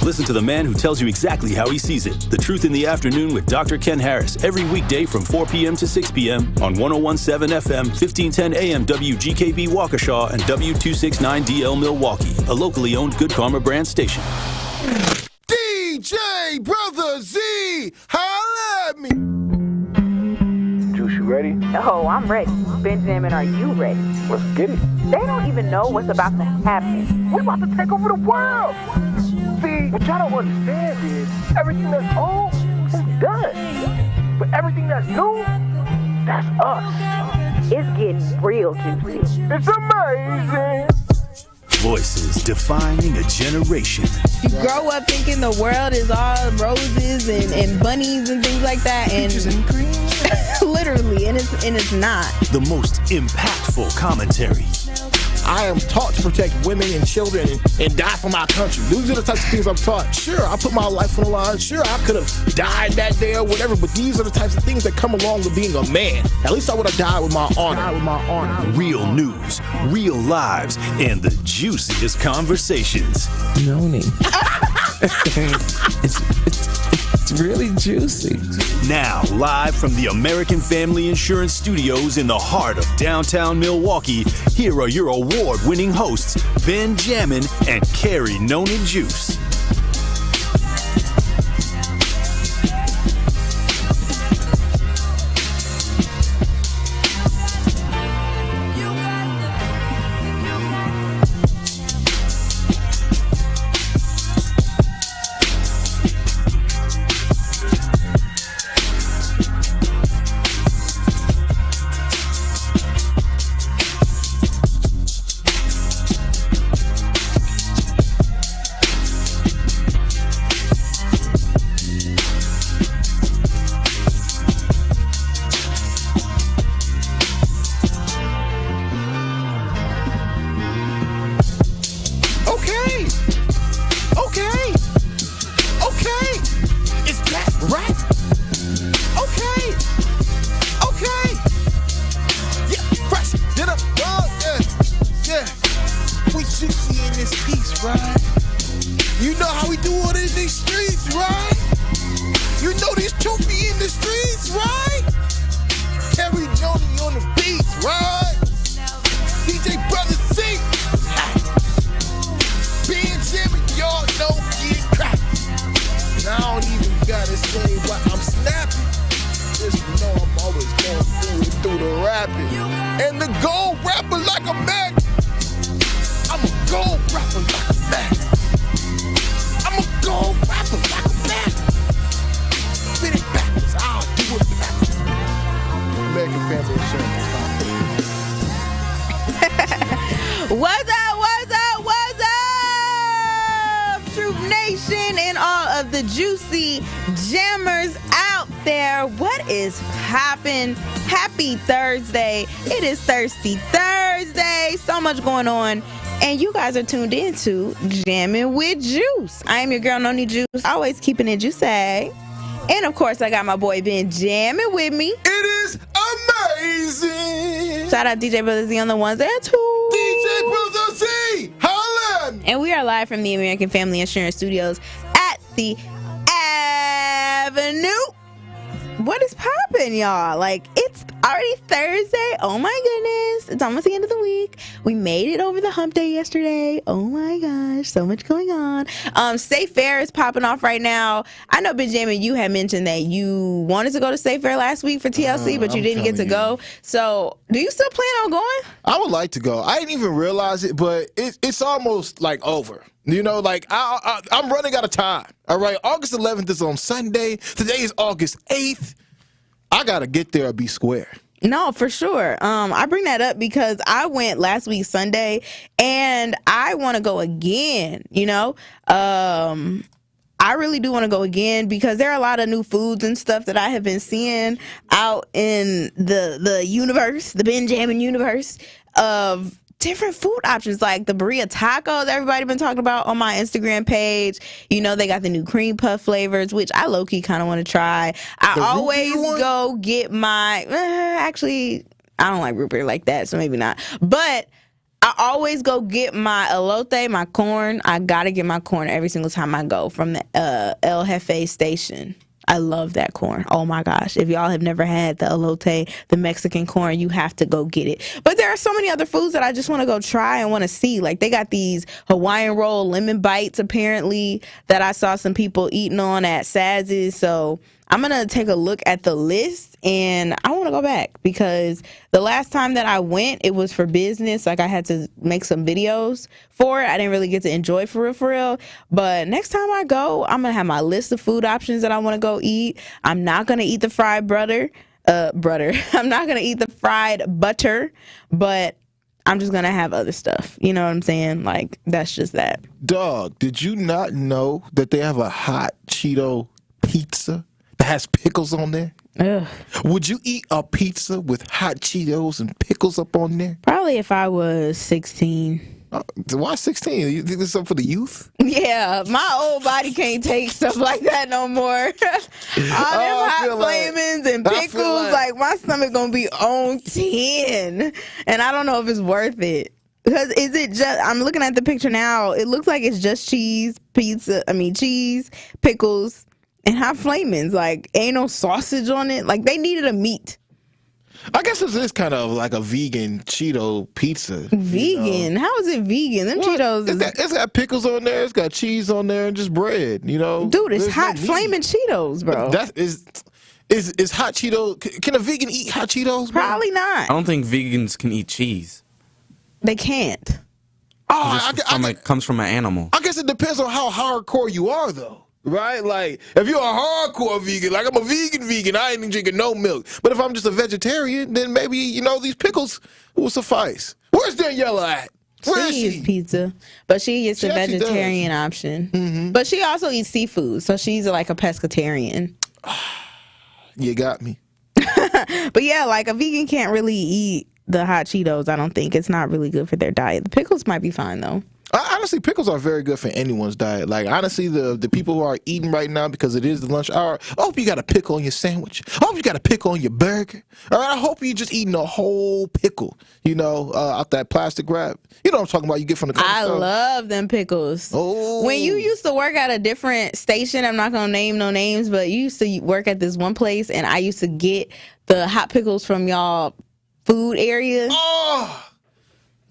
Listen to the man who tells you exactly how he sees it. The Truth in the Afternoon with Dr. Ken Harris, every weekday from 4 p.m. to 6 p.m. on 101.7 FM, 1510 AM WGKB Waukesha and W269DL Milwaukee, a locally owned Good Karma brand station. DJ Brother Z, holla at me. Juice, you ready? Oh, I'm ready. Benjamin, are you ready? Let's get it. They don't even know what's about to happen. We're about to take over the world. See, what y'all don't understand is everything that's old is done. But everything that's new, that's us. It's getting real juicy. It's amazing. Voices defining a generation. You grow up thinking the world is all roses and bunnies and things like that, and literally, and it's not. The most impactful commentary. I am taught to protect women and children and die for my country. These are the types of things I'm taught. Sure, I put my life on the line. Sure, I could have died that day or whatever, but these are the types of things that come along with being a man. At least I would have died with my honor. Real news, real lives, and the juiciest conversations. Noni. It's really juicy. Now, live from the American Family Insurance Studios in the heart of downtown Milwaukee, here are your award-winning hosts, Ben Jammin and Carrie Noni Juice. Happy Thursday. It is Thirsty Thursday. So much going on. And you guys are tuned in to Jammin' with Juice. I am your girl, Noni Juice. Always keeping it juicy. And of course, I got my boy Ben Jammin' with me. It is amazing. Shout out DJ Brother Z on the ones and twos. DJ Brother Z, holla. And we are live from the American Family Insurance Studios at the Avenue. What is poppin', y'all? Like, it's already Thursday. Oh my goodness. It's almost the end of the week. We made it over the hump day yesterday. Oh my gosh. So much going on. State Fair is popping off right now. I know, Benjamin, you had mentioned that you wanted to go to State Fair last week for TLC, but you didn't get to go. So, do you still plan on going? I would like to go. I didn't even realize it, but it's almost like over. You know, like I'm running out of time. All right, August 11th is on Sunday. Today is August 8th. I gotta get there or be square. No, for sure. I bring that up because I went last week Sunday, and I want to go again. You know, I really do want to go again because there are a lot of new foods and stuff that I have been seeing out in the universe, the Benjamin universe of different food options, like the burrito tacos everybody been talking about on my Instagram page. You know, they got the new cream puff flavors, which I low-key kind of want to try. I always go get my actually I don't like root beer like that, so maybe not, but I always go get my elote, my corn. I gotta get my corn every single time I go from the El Jefe station. I love that corn. Oh my gosh. If y'all have never had the elote, the Mexican corn, you have to go get it. But there are so many other foods that I just want to go try and want to see. Like they got these Hawaiian roll lemon bites apparently that I saw some people eating on at Saz's. So I'm going to take a look at the list and I want to go back because the last time that I went, it was for business. Like I had to make some videos for it. I didn't really get to enjoy for real. But next time I go, I'm going to have my list of food options that I want to go eat. I'm not going to eat the fried butter. I'm not going to eat the fried butter, but I'm just going to have other stuff. You know what I'm saying? Like, that's just that. Dog, did you not know that they have a hot Cheeto pizza that has pickles on there? Ugh. Would you eat a pizza with hot Cheetos and pickles up on there? Probably if I was 16. Why 16? You think this is something for the youth? Yeah, my old body can't take stuff like that no more. All them hot flamings and pickles, like my stomach gonna be on 10. And I don't know if it's worth it. Because is it just, I'm looking at the picture now, it looks like it's just cheese, cheese, pickles, and hot flamings. Like, ain't no sausage on it. Like, they needed a meat. I guess this is kind of like a vegan Cheeto pizza. Vegan? You know? How is it vegan? Them Cheetos is... It's got pickles on there. It's got cheese on there and just bread, you know? Dude, it's hot flaming Cheetos, bro. That is hot Cheeto... Can a vegan eat hot Cheetos, bro? Probably not. I don't think vegans can eat cheese. They can't. Oh, it comes from an animal. I guess it depends on how hardcore you are, though. Right? Like, if you're a hardcore vegan, like I'm a vegan, I ain't even drinking no milk. But if I'm just a vegetarian, then maybe, you know, these pickles will suffice. Where's Daniela at? Where is she? Eats pizza, but she gets the vegetarian option. Mm-hmm. But she also eats seafood, so she's like a pescatarian. You got me. But yeah, like a vegan can't really eat the hot Cheetos, I don't think. It's not really good for their diet. The pickles might be fine, though. Honestly, pickles are very good for anyone's diet. Like, honestly, the people who are eating right now because it is the lunch hour, I hope you got a pickle on your sandwich. I hope you got a pickle on your burger. All right, I hope you just eating a whole pickle, you know, out that plastic wrap. You know what I'm talking about? You get from the I love them pickles. Oh. When you used to work at a different station, I'm not going to name no names, but you used to work at this one place, and I used to get the hot pickles from y'all food area. Oh.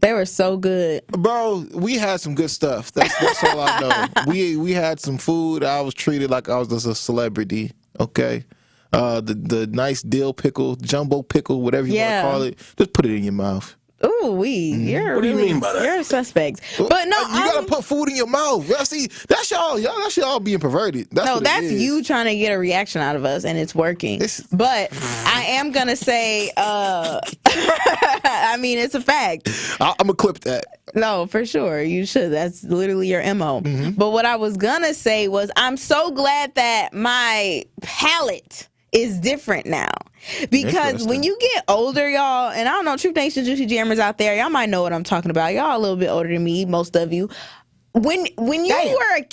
They were so good. Bro, we had some good stuff. That's all I know. We had some food. I was treated like I was just a celebrity, okay? The nice dill pickle, jumbo pickle, whatever you want to call it. Just put it in your mouth. Ooh, you're what do you mean by that? You're a suspect. But no, you gotta put food in your mouth. See, that's y'all being perverted. That's you trying to get a reaction out of us, and it's working. But I am gonna say, I mean, it's a fact. I'm gonna clip that. No, for sure, you should. That's literally your MO. Mm-hmm. But what I was gonna say was, I'm so glad that my palate is different now. Because when you get older, y'all, and I don't know, Truth Nation Juicy Jammers out there, y'all might know what I'm talking about. Y'all a little bit older than me, most of you. When you were a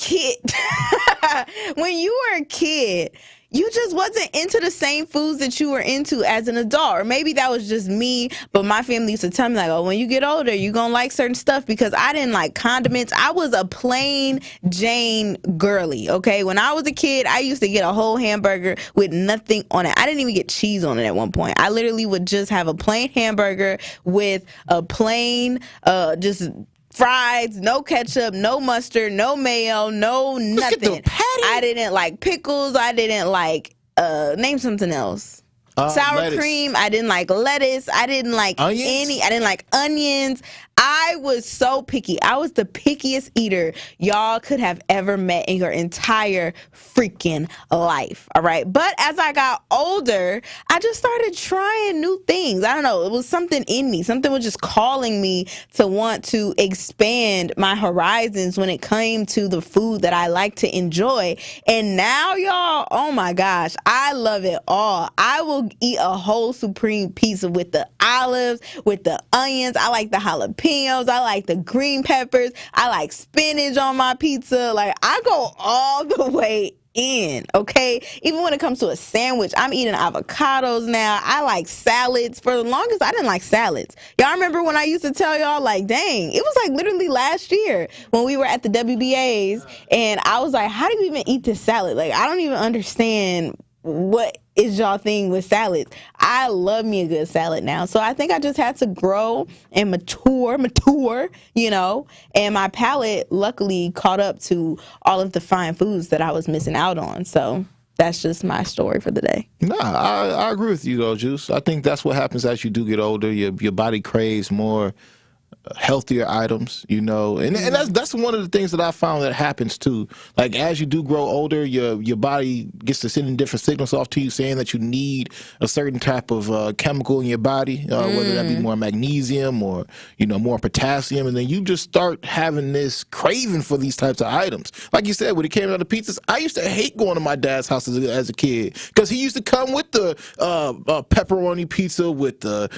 kid, you just wasn't into the same foods that you were into as an adult. Or maybe that was just me, but my family used to tell me, like, oh, when you get older, you're going to like certain stuff, because I didn't like condiments. I was a plain Jane girly, okay? When I was a kid, I used to get a whole hamburger with nothing on it. I didn't even get cheese on it at one point. I literally would just have a plain hamburger with a plain, just fries, no ketchup, no mustard, no mayo, no nothing. I didn't like pickles. I didn't like name something else. Sour lettuce. Cream. I didn't like lettuce. I didn't like onions? I didn't like onions. I was so picky. I was the pickiest eater y'all could have ever met in your entire freaking life. All right. But as I got older, I just started trying new things. I don't know. It was something in me. Something was just calling me to want to expand my horizons when it came to the food that I like to enjoy. And now, y'all, oh my gosh, I love it all. I will eat a whole supreme pizza with the olives, with the onions. I like the jalapeno. jalapenos. I like the green peppers. I like spinach on my pizza. Like, I go all the way in, okay? Even when it comes to a sandwich, I'm eating avocados now. I like salads. For the longest, I didn't like salads. Y'all remember when I used to tell y'all, like, dang, it was like literally last year when we were at the WBAs, and I was like, how do you even eat this salad? Like, I don't even understand what is y'all thing with salads. I love me a good salad now. So I think I just had to grow and mature, you know, and my palate luckily caught up to all of the fine foods that I was missing out on. So that's just my story for the day. Nah, I agree with you though, Juice. I think that's what happens as you do get older. Your body craves more healthier items, you know, and that's one of the things that I found that happens too. Like, as you do grow older, your body gets to sending different signals off to you saying that you need a certain type of chemical in your body, whether that be more magnesium or, you know, more potassium, and then you just start having this craving for these types of items. Like you said, when it came down to pizzas, I used to hate going to my dad's house as a kid because he used to come with the pepperoni pizza with the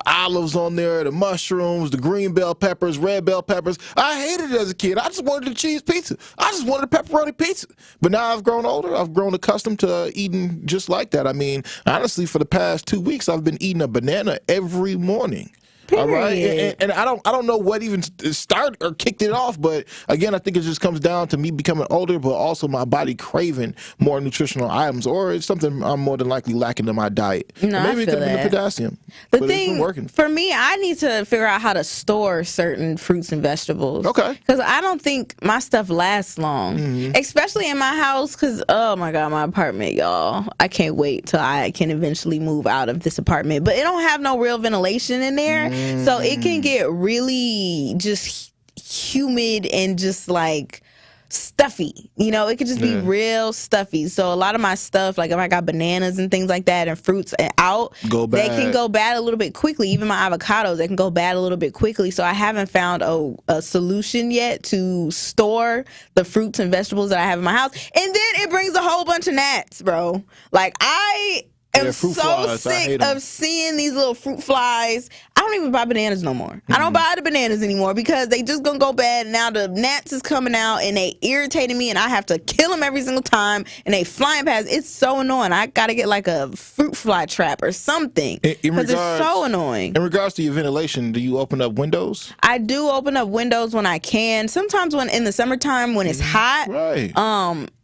olives on there, the mushrooms, the green bell peppers, red bell peppers. I hated it as a kid. I just wanted the cheese pizza. I just wanted a pepperoni pizza. But now I've grown older. I've grown accustomed to eating just like that. I mean, honestly, for the past 2 weeks, I've been eating a banana every morning. All right, and I don't know what even started or kicked it off, but again, I think it just comes down to me becoming older, but also my body craving more nutritional items, or it's something I'm more than likely lacking in my diet. No, maybe it could be the potassium. The but thing it's been working for me, I need to figure out how to store certain fruits and vegetables. Okay, because I don't think my stuff lasts long, especially in my house. Because oh my god, my apartment, y'all, I can't wait till I can eventually move out of this apartment. But it don't have no real ventilation in there. So it can get really just humid and just like stuffy, you know, it could just be real stuffy. So a lot of my stuff, like if I got bananas and things like that and fruits out, they can go bad a little bit quickly. Even my avocados, they can go bad a little bit quickly. So I haven't found a solution yet to store the fruits and vegetables that I have in my house. And then it brings a whole bunch of gnats, bro. Like I'm so sick of seeing these little fruit flies. I don't even buy bananas no more. I don't buy the bananas anymore because they just gonna go bad. Now the gnats is coming out and they irritating me and I have to kill them every single time and they flying past. It's so annoying. I gotta get like a fruit fly trap or something because it's so annoying. In regards to your ventilation, do you open up windows? I do open up windows when I can. Sometimes when in the summertime when it's hot,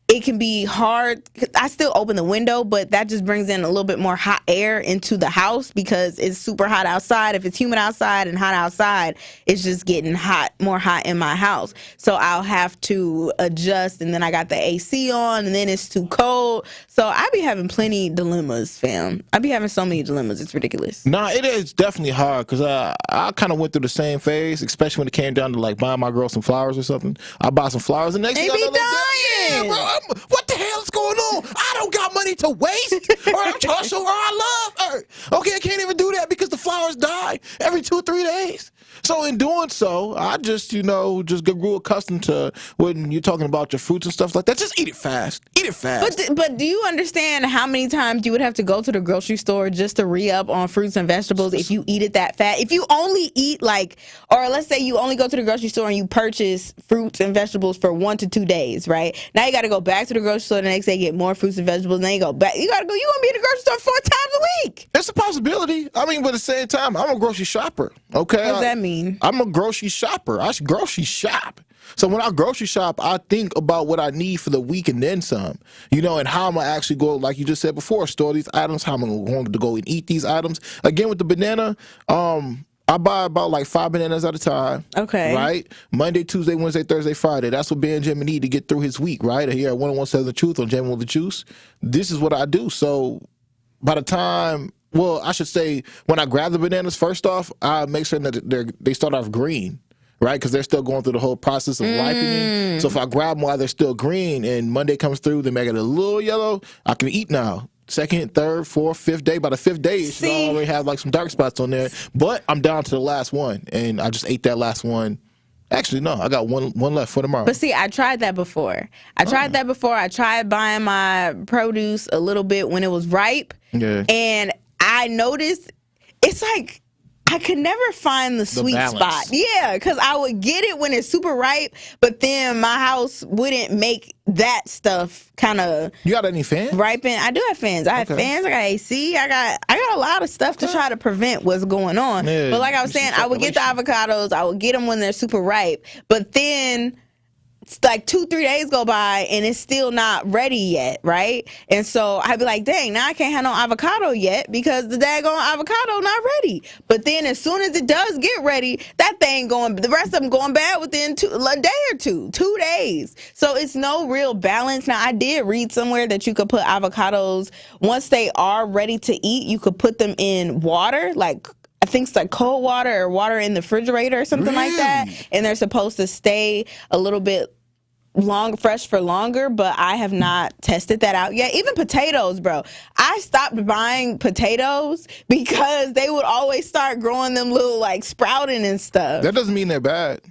it can be hard. I still open the window, but that just brings in a little bit more hot air into the house because it's super hot outside. If it's humid outside and hot outside, it's just getting more hot in my house. So I'll have to adjust, and then I got the AC on, and then it's too cold. So I be having plenty dilemmas, fam. I be having so many dilemmas. It's ridiculous. Nah, it is definitely hard because I kind of went through the same phase, especially when it came down to like buying my girl some flowers or something. I buy some flowers, and next thing I know, dying. Yeah, bro, what the hell is going on? I don't got money to waste, or I'm trying to show her I love her. Okay, I can't even do that because the flowers die every 2 or 3 days. So in doing so, I just, just grew accustomed to when you're talking about your fruits and stuff like that, just eat it fast. Eat it fast. But do you understand how many times you would have to go to the grocery store just to re-up on fruits and vegetables if you eat it that fast? If you only eat or let's say you only go to the grocery store and you purchase fruits and vegetables for 1 to 2 days, right? Now you got to go back to the grocery store the next day, get more fruits and vegetables, and then you go back. You going to be in the grocery store 4 times a week. It's a possibility. I mean, but at the same time, I'm a grocery shopper, okay? What does that mean? I'm a grocery shopper. I grocery shop. So when I grocery shop, I think about what I need for the week and then some, and how I'm going to actually go, like you just said before, store these items, how I'm going to go and eat these items. Again, with the banana, I buy about like 5 bananas at a time. Okay. Right? Monday, Tuesday, Wednesday, Thursday, Friday. That's what Jammin need to get through his week, right? Here at 101 the Truth on Jammin with the Juice. This is what I do. So by the time, I should say when I grab the bananas, first off, I make sure that they start off green. Right, because they're still going through the whole process of ripening. So if I grab them while they're still green and Monday comes through, they make it a little yellow, I can eat now. 2nd, 3rd, 4th, 5th day. By the 5th day, it should already have like some dark spots on there. But I'm down to the last one, and I just ate that last one. Actually, no, I got one left for tomorrow. But see, I tried that before. I tried buying my produce a little bit when it was ripe. Yeah. And I noticed it's like I could never find the sweet balance. spot. Yeah, because I would get it when it's super ripe, but then my house wouldn't make that stuff kind of You got any fans? ripen. I do have fans. I have fans. I got AC. I got a lot of stuff to try to prevent what's going on. Yeah, but like I was saying, I would get the avocados. I would get them when they're super ripe, but then it's like 2-3 days go by and it's still not ready yet, right? And so I'd be like, dang, now I can't have no avocado yet because the daggone avocado not ready. But then as soon as it does get ready, that thing the rest of them going bad within a day or 2 days. So it's no real balance. Now I did read somewhere that you could put avocados, once they are ready to eat, you could put them in water, like I think it's like cold water or water in the refrigerator or something like that. And they're supposed to stay a little bit fresh for longer, but I have not tested that out yet. Even potatoes, bro. I stopped buying potatoes because they would always start growing them little like sprouting and stuff. That doesn't mean they're bad.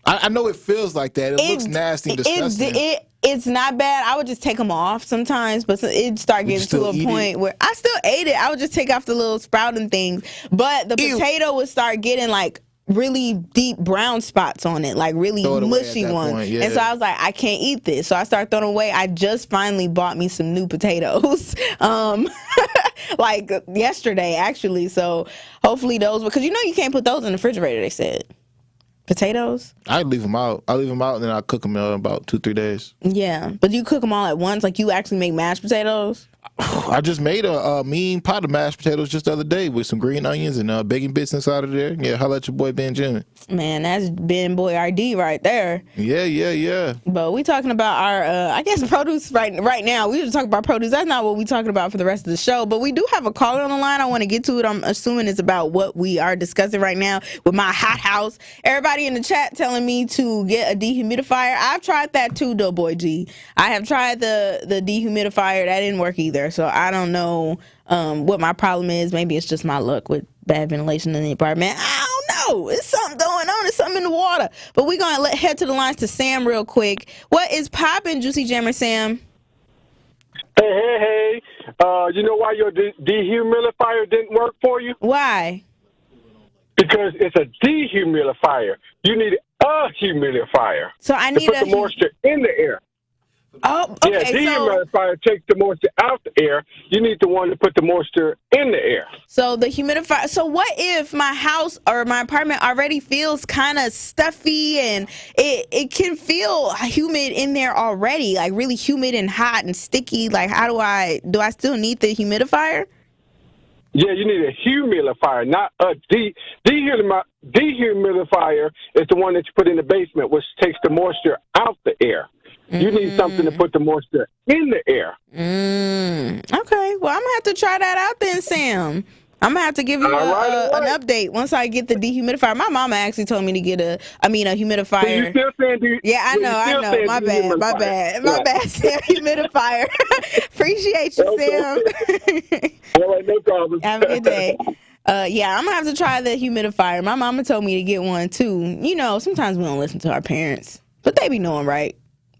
I know it feels like that. It looks nasty and disgusting. It's not bad. I would just take them off sometimes, but it'd start getting to a point where I still ate it. I would just take off the little sprouting things, but the potato would start getting like really deep brown spots on it, like really mushy ones. And so I was like, I can't eat this. So I started throwing away. I just finally bought me some new potatoes, like yesterday actually. So hopefully those, because you know you can't put those in the refrigerator, they said. Potatoes? I leave them out. I leave them out and then I cook them in about 2-3 days. Yeah, but you cook them all at once? Like you actually make mashed potatoes? I just made a mean pot of mashed potatoes just the other day with some green onions and bacon bits inside of there. Yeah, holla at your boy Ben Jammin. Man, that's Ben Boy RD right there. Yeah. But we talking about our, I guess, produce right now. We just talking about produce. That's not what we talking about for the rest of the show. But we do have a caller on the line. I want to get to it. I'm assuming it's about what we are discussing right now with my hot house. Everybody in the chat telling me to get a dehumidifier. I've tried that too, though, boy G. I have tried the dehumidifier. That didn't work either. So I don't know what my problem is. Maybe it's just my luck with bad ventilation in the apartment. I don't know. It's something going on. It's something in the water. But we're going to head to the lines to Sam real quick. What is poppin', Juicy Jammer Sam? Hey. You know why your dehumidifier didn't work for you? Why? Because it's a dehumidifier. You need a humidifier. So I need to put the moisture in the air. Oh, okay. Yeah, dehumidifier takes the moisture out the air. You need the one to put the moisture in the air. So the humidifier. So what if my house or my apartment already feels kind of stuffy and it can feel humid in there already, like really humid and hot and sticky? Like, how do I still need the humidifier? Yeah, you need a humidifier, not a dehumidifier is the one that you put in the basement, which takes the moisture out the air. You need something to put the moisture in the air. Okay, well, I'm going to have to try that out then, Sam. I'm going to have to give you an update once I get the dehumidifier. My mama actually told me to get a humidifier. So you still saying yeah, I know. My bad, Sam. Humidifier. Appreciate you, Sam. All right, no problem. Have a good day. Yeah, I'm going to have to try the humidifier. My mama told me to get one, too. You know, sometimes we don't listen to our parents, but they be knowing, right?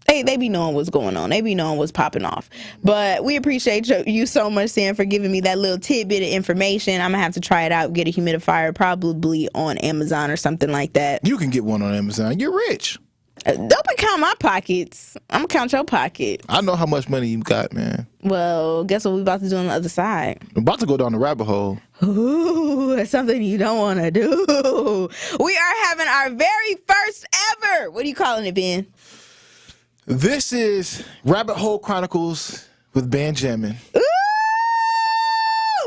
They be knowing what's going on. They be knowing what's popping off. But we appreciate you so much, Sam, for giving me that little tidbit of information. I'm going to have to try it out, get a humidifier, probably on Amazon or something like that. You can get one on Amazon. You're rich. Don't count my pockets. I'm going to count your pockets. I know how much money you got, man. Well, guess what we about to do on the other side? I'm about to go down the rabbit hole. Ooh, that's something you don't want to do. We are having our very first ever. What are you calling it, Ben? This is Rabbit Hole Chronicles with Ben Jammin. Ooh,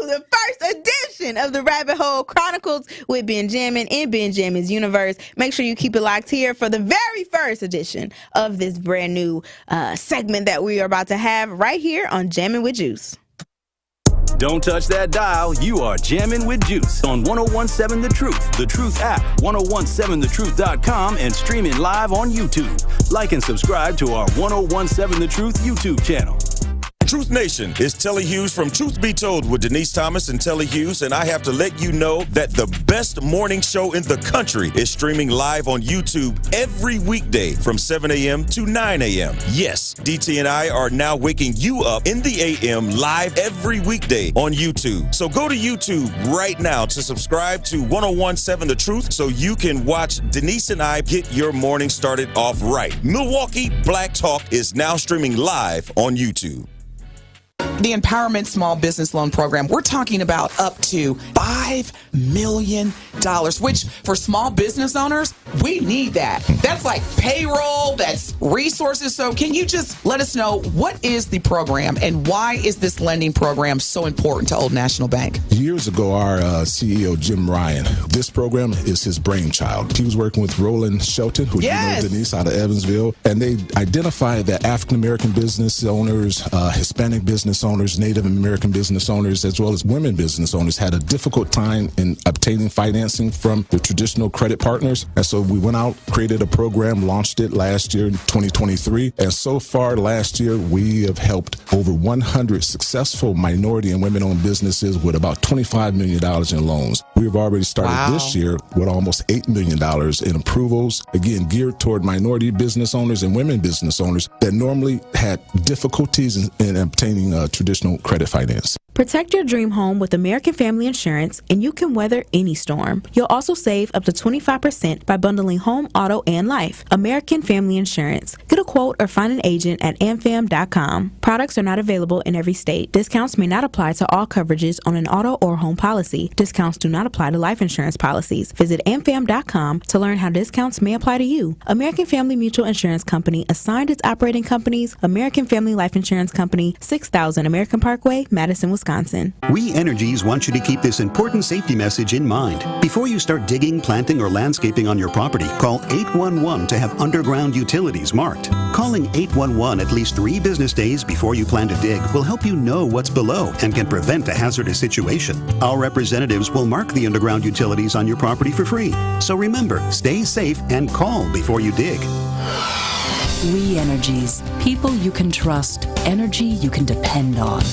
the first edition of the Rabbit Hole Chronicles with Ben Jammin in Ben Jammin's universe. Make sure you keep it locked here for the very first edition of this brand new segment that we are about to have right here on Jammin' with Juice. Don't touch that dial. You are jamming with Juice on 1017 The Truth, The Truth app, 1017thetruth.com, and streaming live on YouTube. Like and subscribe to our 1017 The Truth YouTube channel. Truth Nation, it's Telly Hughes from Truth Be Told with Denise Thomas and Telly Hughes, and I have to let you know that the best morning show in the country is streaming live on YouTube every weekday from 7 a.m. to 9 a.m. Yes, DT and I are now waking you up in the a.m. live every weekday on YouTube. So go to YouTube right now to subscribe to 1017 The Truth so you can watch Denise and I get your morning started off right. Milwaukee Black Talk is now streaming live on YouTube. The Empowerment Small Business Loan Program, we're talking about up to $5 million, which for small business owners, we need that. That's like payroll, that's resources. So can you just let us know what is the program and why is this lending program so important to Old National Bank? Years ago, our CEO, Jim Ryan, this program is his brainchild. He was working with Roland Shelton, who you know, Denise, out of Evansville, and they identified that African-American business owners, Hispanic business owners, Native American business owners, as well as women business owners had a difficult time in obtaining financing from the traditional credit partners. And so we went out, created a program, launched it last year in 2023. And so far last year, we have helped over 100 successful minority and women-owned businesses with about $25 million in loans. We've already started this year with almost $8 million in approvals, again, geared toward minority business owners and women business owners that normally had difficulties in obtaining traditional credit finance. Protect your dream home with American Family Insurance, and you can weather any storm. You'll also save up to 25% by bundling home, auto, and life. American Family Insurance. Get a quote or find an agent at amfam.com. Products are not available in every state. Discounts may not apply to all coverages on an auto or home policy. Discounts do not apply to life insurance policies. Visit amfam.com to learn how discounts may apply to you. American Family Mutual Insurance Company assigned its operating companies, American Family Life Insurance Company, 6000 American Parkway, Madison, Wisconsin. We Energies want you to keep this important safety message in mind. Before you start digging, planting, or landscaping on your property, call 811 to have underground utilities marked. Calling 811 at least 3 business days before you plan to dig will help you know what's below and can prevent a hazardous situation. Our representatives will mark the underground utilities on your property for free. So remember, stay safe and call before you dig. We Energies. People you can trust. Energy you can depend on.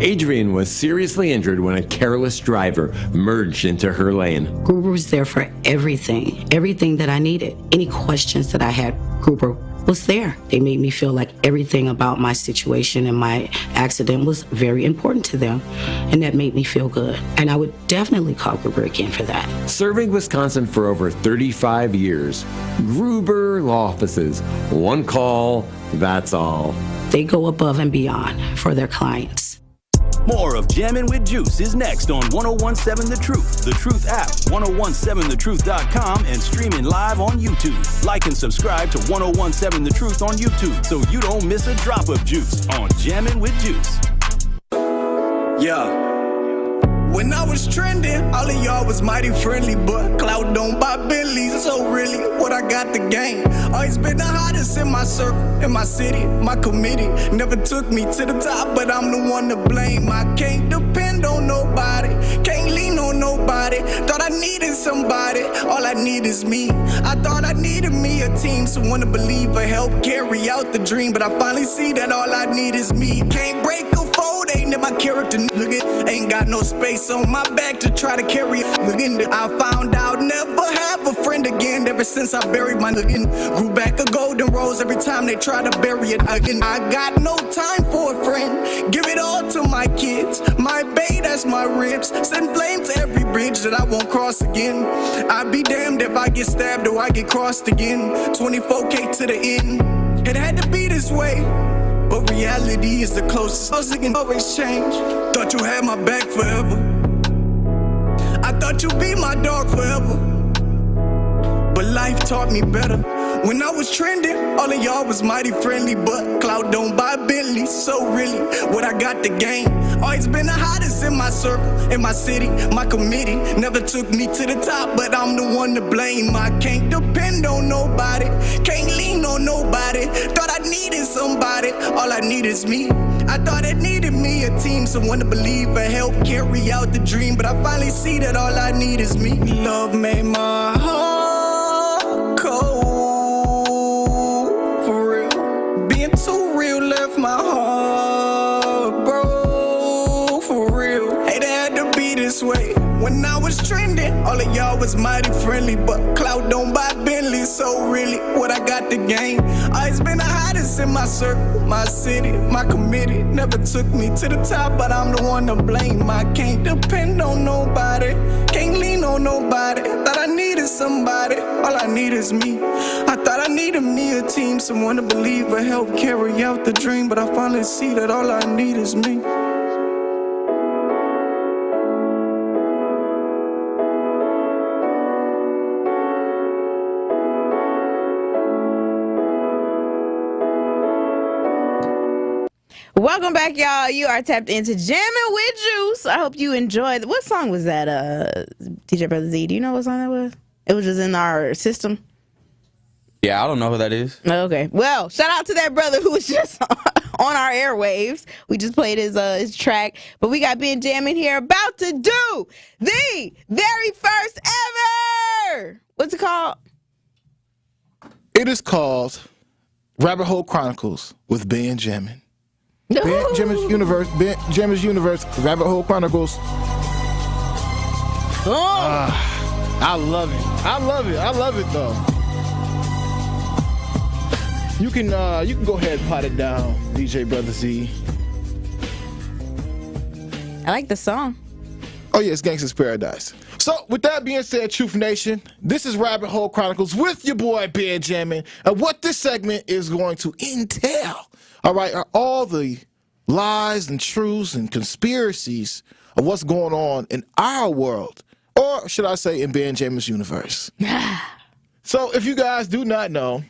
Adrian was seriously injured when a careless driver merged into her lane. Gruber was there for everything that I needed. Any questions that I had, Gruber was there. They made me feel like everything about my situation and my accident was very important to them, and that made me feel good. And I would definitely call Gruber again for that. Serving Wisconsin for over 35 years, Gruber Law Offices. One call, that's all. They go above and beyond for their clients. More of Jammin' with Juice is next on 1017 The Truth, The Truth app, 1017thetruth.com, and streaming live on YouTube. Like and subscribe to 1017 The Truth on YouTube so you don't miss a drop of juice on Jammin' with Juice. Yeah. When I was trending, all of y'all was mighty friendly, but clout don't buy Bentleys, so really, what I got to gain? Always been the hottest in my circle, in my city, my committee. Never took me to the top, but I'm the one to blame. I can't depend on nobody, can't lean on nobody. Thought I needed somebody, all I need is me. I thought I needed me a team, someone to believe or help carry out the dream. But I finally see that all I need is me. Can't break a fold, ain't in my character, nigga. Ain't got no space on my back to try to carry it. I found out never have a friend again. Ever since I buried my nigga, grew back a golden rose every time they try to bury it again. I got no time for a friend. Give it all to my kids. My bae, that's my ribs. Send flame to every bridge that I won't cross again. I'd be damned if I get stabbed or I get crossed again. 24K to the end. It had to be this way. But reality is the closest. Us can always change. Thought you had my back forever. I thought you'd be my dog forever. But life taught me better. When I was trending, all of y'all was mighty friendly, but clout don't buy Bentleys. So really, what I got to gain? Always been the hottest in my circle, in my city, my committee. Never took me to the top, but I'm the one to blame. I can't depend on nobody, can't lean on nobody. Thought I needed somebody, all I need is me. I thought it needed me a team, someone to believe or help carry out the dream. But I finally see that all I need is me. Love made my heart cold. For real, being too real left my When I was trending, all of y'all was mighty friendly, but clout don't buy Bentley, so really, what I got to gain? Always been the hottest in my circle, my city, my committee. Never took me to the top, but I'm the one to blame. I can't depend on nobody, can't lean on nobody. Thought I needed somebody, all I need is me. I thought I needed me a team, someone to believe or help carry out the dream, but I finally see that all I need is me. Welcome back, y'all. You are tapped into Jammin' with Juice. I hope you enjoyed. What song was that, DJ Brother Z? Do you know what song that was? It was just in our system. Yeah, I don't know who that is. Okay. Well, shout out to that brother who was just on our airwaves. We just played his track. But we got Ben Jammin here about to do the very first ever. What's it called? It is called Rabbit Hole Chronicles with Ben Jammin. Ben Jammin's Universe, Rabbit Hole Chronicles. I love it though. You can go ahead and pot it down, DJ Brother Z. I like the song. Oh yeah, it's Gangsta's Paradise. So with that being said, Truth Nation, this is Rabbit Hole Chronicles with your boy Ben Jammin. And what this segment is going to entail, all right, are all the lies and truths and conspiracies of what's going on in our world, or should I say in Ben Jammin's universe. So if you guys do not know,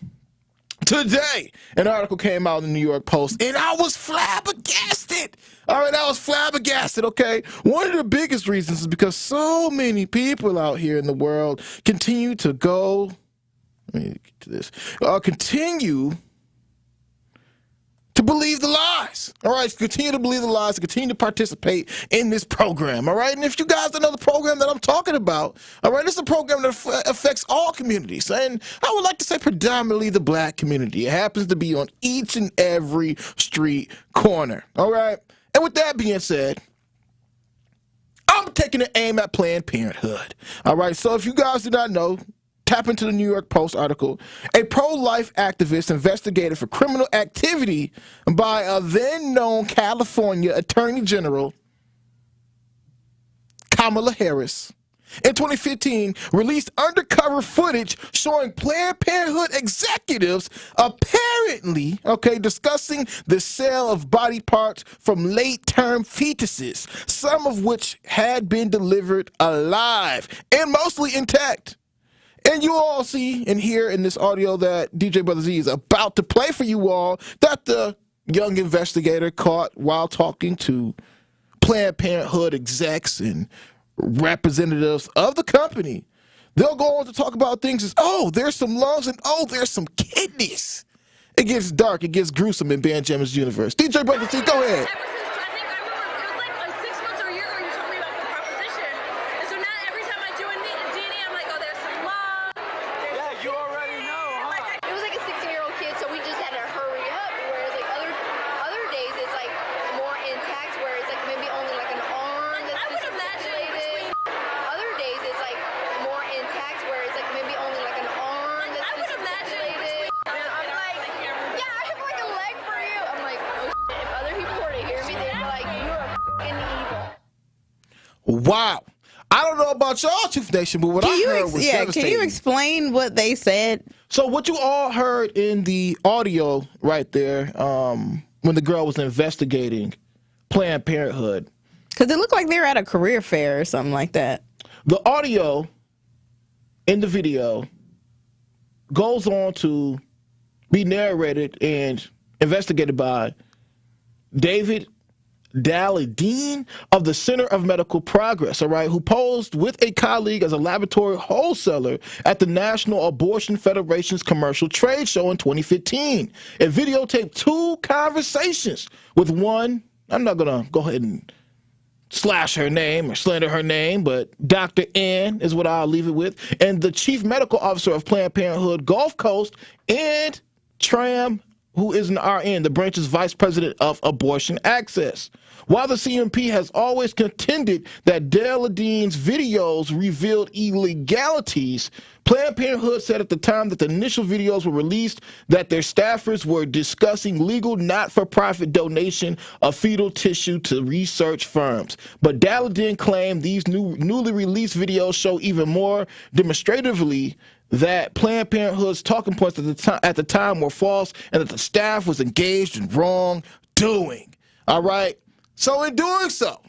today an article came out in the New York Post and I was flabbergasted. All right, I was flabbergasted, okay? One of the biggest reasons is because so many people out here in the world continue to go, let me get to this, continue to believe the lies. All right, continue to believe the lies, continue to participate in this program. All right, and if you guys don't know the program that I'm talking about, all right, it's a program that affects all communities, and I would like to say predominantly the black community. It happens to be on each and every street corner. All right, and with that being said, I'm taking an aim at Planned Parenthood. All right, so if you guys do not know, tap into the New York Post article. A pro-life activist investigated for criminal activity by a then-known California Attorney General, Kamala Harris, in 2015 released undercover footage showing Planned Parenthood executives apparently, discussing the sale of body parts from late-term fetuses, some of which had been delivered alive and mostly intact. And you all see and hear in this audio that DJ Brother Z is about to play for you all that the young investigator caught while talking to Planned Parenthood execs and representatives of the company. They'll go on to talk about things as, oh, there's some lungs and oh, there's some kidneys. It gets dark, it gets gruesome in Ben Jammin's universe. DJ Brother Z, go ahead. Wow. I don't know about y'all, Truth Nation, but what I heard was devastating. Can you explain what they said? So what you all heard in the audio right there, when the girl was investigating Planned Parenthood. Because it looked like they were at a career fair or something like that. The audio in the video goes on to be narrated and investigated by David Dean of the Center of Medical Progress, all right, who posed with a colleague as a laboratory wholesaler at the National Abortion Federation's commercial trade show in 2015. It videotaped two conversations with one, I'm not going to go ahead and slash her name or slander her name, but Dr. N is what I'll leave it with, and the chief medical officer of Planned Parenthood Gulf Coast and Tram who is an RN, the branch's vice president of abortion access. While the CMP has always contended that Dale Ladine's videos revealed illegalities, Planned Parenthood said at the time that the initial videos were released that their staffers were discussing legal not-for-profit donation of fetal tissue to research firms. But Dale Ladine claimed these newly released videos show even more demonstratively that Planned Parenthood's talking points at the time were false and that the staff was engaged in wrongdoing. All right? So in doing so,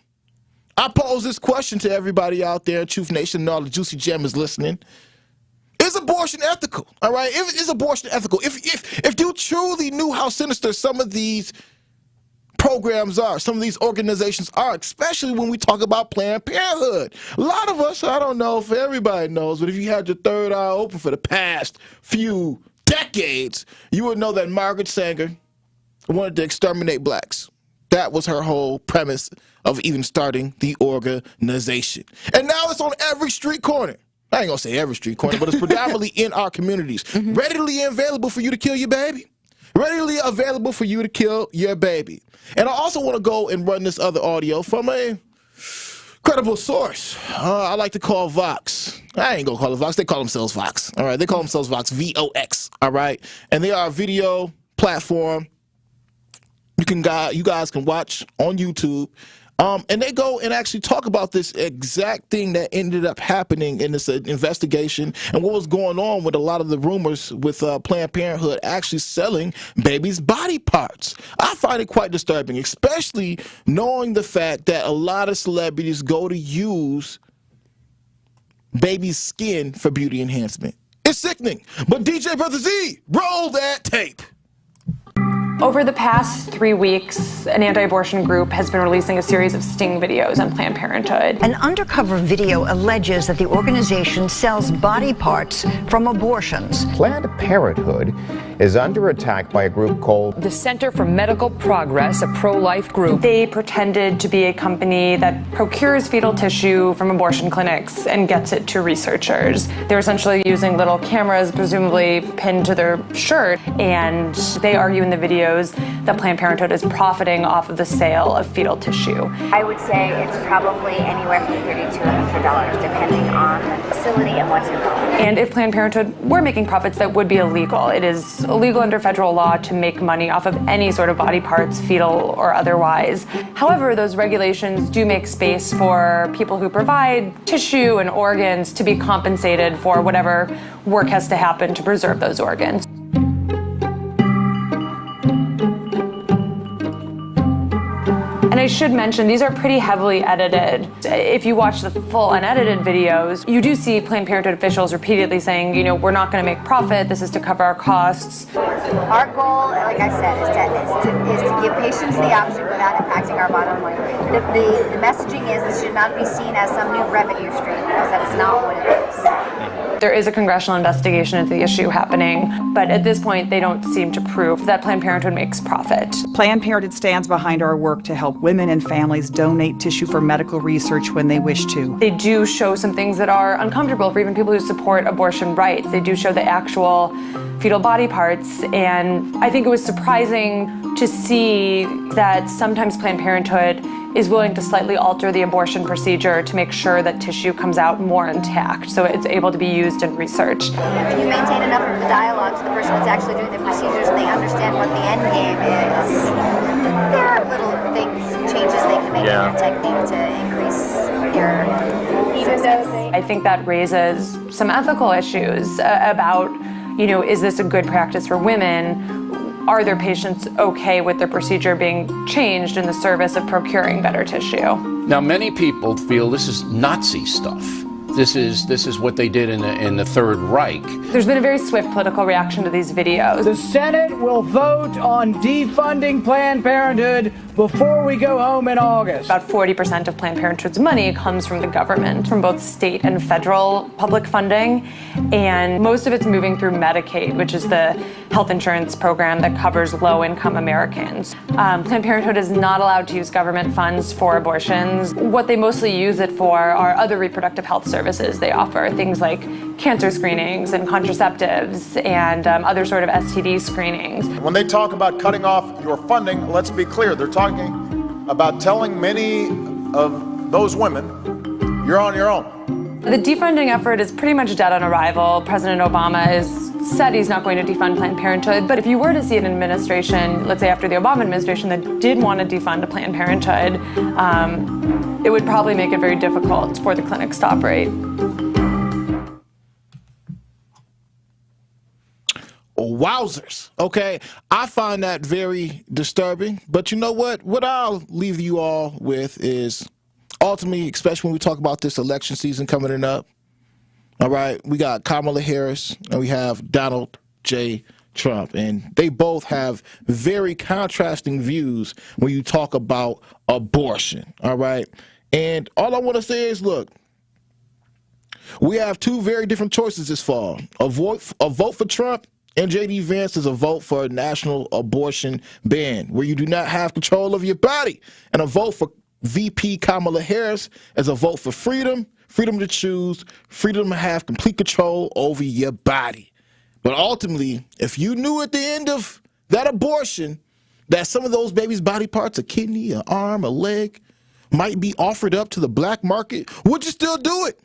I pose this question to everybody out there in Truth Nation and all the Juicy Jammers listening. Is abortion ethical? All right? Is abortion ethical? If you truly knew how sinister some of these programs are, some of these organizations are, especially when we talk about Planned Parenthood. A lot of us, I don't know if everybody knows, but if you had your third eye open for the past few decades, you would know that Margaret Sanger wanted to exterminate blacks. That was her whole premise of even starting the organization. And now it's on every street corner. I ain't gonna say every street corner, but it's predominantly in our communities. Readily available for you to kill your baby. Readily available for you to kill your baby. And I also want to go and run this other audio from a credible source. I like to call Vox. I ain't gonna call it Vox. They call themselves Vox. All right, they call themselves Vox, VOX. All right, and they are a video platform. You guys can watch on YouTube. And they go and actually talk about this exact thing that ended up happening in this investigation and what was going on with a lot of the rumors with Planned Parenthood actually selling babies' body parts. I find it quite disturbing, especially knowing the fact that a lot of celebrities go to use babies' skin for beauty enhancement. It's sickening. But DJ Brother Z, roll that tape. Over the past 3 weeks, an anti-abortion group has been releasing a series of sting videos on Planned Parenthood. An undercover video alleges that the organization sells body parts from abortions. Planned Parenthood is under attack by a group called the Center for Medical Progress, a pro-life group. They pretended to be a company that procures fetal tissue from abortion clinics and gets it to researchers. They're essentially using little cameras, presumably pinned to their shirt, and they argue in the videos that Planned Parenthood is profiting off of the sale of fetal tissue. I would say it's probably anywhere from $30 to $100, depending on the facility and what's involved. And if Planned Parenthood were making profits, that would be illegal. It is illegal under federal law to make money off of any sort of body parts, fetal or otherwise. However, those regulations do make space for people who provide tissue and organs to be compensated for whatever work has to happen to preserve those organs. And I should mention, these are pretty heavily edited. If you watch the full unedited videos, you do see Planned Parenthood officials repeatedly saying, we're not going to make profit, this is to cover our costs. Our goal, like I said, is to give patients the option without impacting our bottom line. The messaging is this should not be seen as some new revenue stream, because that is not what it is. There is a congressional investigation into the issue happening, but at this point, they don't seem to prove that Planned Parenthood makes profit. Planned Parenthood stands behind our work to help women and families donate tissue for medical research when they wish to. They do show some things that are uncomfortable for even people who support abortion rights. They do show the actual fetal body parts, and I think it was surprising to see that sometimes Planned Parenthood is willing to slightly alter the abortion procedure to make sure that tissue comes out more intact, so it's able to be used in research. If you maintain enough of the dialogue to the person that's actually doing the procedures and they understand what the end game is, there are little changes they can make in their technique to increase your success. I think that raises some ethical issues about, is this a good practice for women? Are their patients okay with their procedure being changed in the service of procuring better tissue? Now, many people feel this is Nazi stuff. This is what they did in the Third Reich. There's been a very swift political reaction to these videos. The Senate will vote on defunding Planned Parenthood before we go home in August. About 40% of Planned Parenthood's money comes from the government, from both state and federal public funding, and most of it's moving through Medicaid, which is the health insurance program that covers low-income Americans. Planned Parenthood is not allowed to use government funds for abortions. What they mostly use it for are other reproductive health services. services they offer, things like cancer screenings and contraceptives and other sort of STD screenings. When they talk about cutting off your funding, let's be clear, they're talking about telling many of those women, you're on your own. The defunding effort is pretty much dead on arrival. President Obama has said he's not going to defund Planned Parenthood, but if you were to see an administration, let's say after the Obama administration, that did want to defund Planned Parenthood, it would probably make it very difficult for the clinics to operate. Wowzers. Okay, I find that very disturbing, but you know what I'll leave you all with is ultimately, especially when we talk about this election season coming up, all right, we got Kamala Harris and we have Donald J. Trump, and they both have very contrasting views when you talk about abortion, all right? And all I want to say is, look, we have two very different choices this fall. A vote for Trump and J.D. Vance is a vote for a national abortion ban where you do not have control of your body, and a vote for VP Kamala Harris as a vote for freedom to choose, freedom to have complete control over your body. But ultimately, if you knew at the end of that abortion that some of those babies' body parts, a kidney, an arm, a leg, might be offered up to the black market, would you still do it?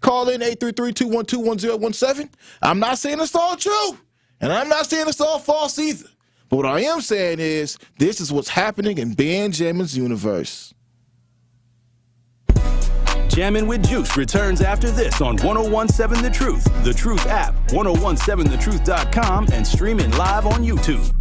Call in 833-212-1017. I'm not saying it's all true, and I'm not saying it's all false either. But what I am saying is this is what's happening in Jammin's universe. Jammin' with Juice returns after this on 1017 The Truth, The Truth app, 1017thetruth.com, and streaming live on YouTube.